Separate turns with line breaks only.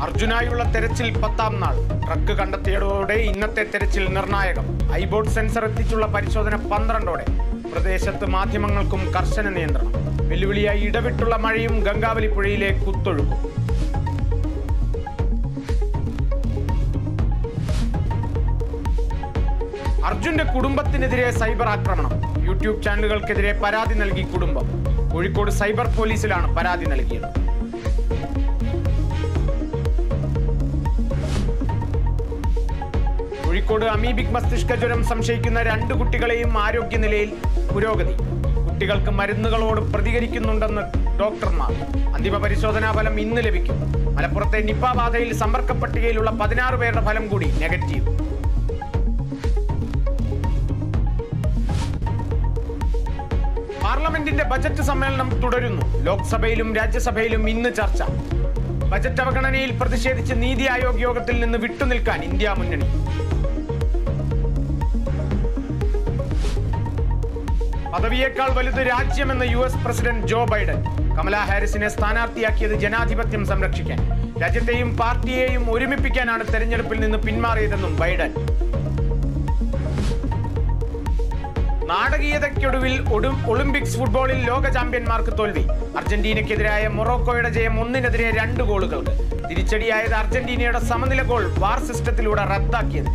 അർജുനായുള്ള തെരച്ചിൽ 10ാം നാൾ. ട്രക്ക് കണ്ടെത്തിയതോടെ ഇന്നത്തെ തെരച്ചിൽ നിർണായകം. ഐബോർഡ് സെൻസർ എത്തിച്ചുള്ള പരിശോധന 12ഓടെ. പ്രദേശത്ത് മാധ്യമങ്ങൾക്കും കർശന നിയന്ത്രണം. വെല്ലുവിളിയായി ഇടവിട്ടുള്ള മഴയും ഗംഗാവലി പുഴയിലെ കുത്തൊഴുക്കും. അർജുന്റെ കുടുംബത്തിനെതിരെ സൈബർ ആക്രമണം. യൂട്യൂബ് ചാനലുകൾക്കെതിരെ പരാതി നൽകി കുടുംബം. കോഴിക്കോട് സൈബർ പോലീസിലാണ് പരാതി നൽകിയത്. കോഴിക്കോട് അമീബിക് മസ്തിഷ്ക ജ്വരം സംശയിക്കുന്ന 2 കുട്ടികളെയും ആരോഗ്യനിലയിൽ പുരോഗതി. കുട്ടികൾക്ക് മരുന്നുകളോട് പ്രതികരിക്കുന്നുണ്ടെന്ന് ഡോക്ടർമാർ. അന്തിമ പരിശോധനാ ഫലം ഇന്ന് ലഭിക്കും. മലപ്പുറത്തെ നിപ ബാധയിൽ സമ്പർക്ക പട്ടികയിലുള്ള 16 പേരുടെ ഫലം കൂടി നെഗറ്റീവ്. പാർലമെന്റിന്റെ ബജറ്റ് സമ്മേളനം തുടരുന്നു. ലോക്സഭയിലും രാജ്യസഭയിലും ഇന്ന് ചർച്ച. ബജറ്റ് അവഗണനയിൽ പ്രതിഷേധിച്ച് നീതി ആയോഗ് യോഗത്തിൽ നിന്ന് വിട്ടുനിൽക്കാൻ ഇന്ത്യ മുന്നണി. പദവിയേക്കാൾ വലുത് രാജ്യമെന്ന് US president Joe Biden. Kamala ഹാരിസിനെ സ്ഥാനാർത്ഥിയാക്കിയത് ജനാധിപത്യം സംരക്ഷിക്കാൻ. രാജ്യത്തെയും പാർട്ടിയെയും ഒരുമിപ്പിക്കാനാണ് തെരഞ്ഞെടുപ്പിൽ നിന്ന് പിന്മാറിയതെന്നും ബൈഡൻ. നാടകീയതയ്ക്കൊടുവിൽ ഒളിമ്പിക്സ് ഫുട്ബോളിൽ ലോക ചാമ്പ്യന്മാർക്ക് തോൽവി. അർജന്റീനയ്ക്കെതിരായ മൊറോക്കോയുടെ ജയം 1-നെതിരെ 2 ഗോളുകൾക്ക്. തിരിച്ചടിയായത് അർജന്റീനയുടെ സമനില ഗോൾ വാർ സിസ്റ്റത്തിലൂടെ റദ്ദാക്കിയത്.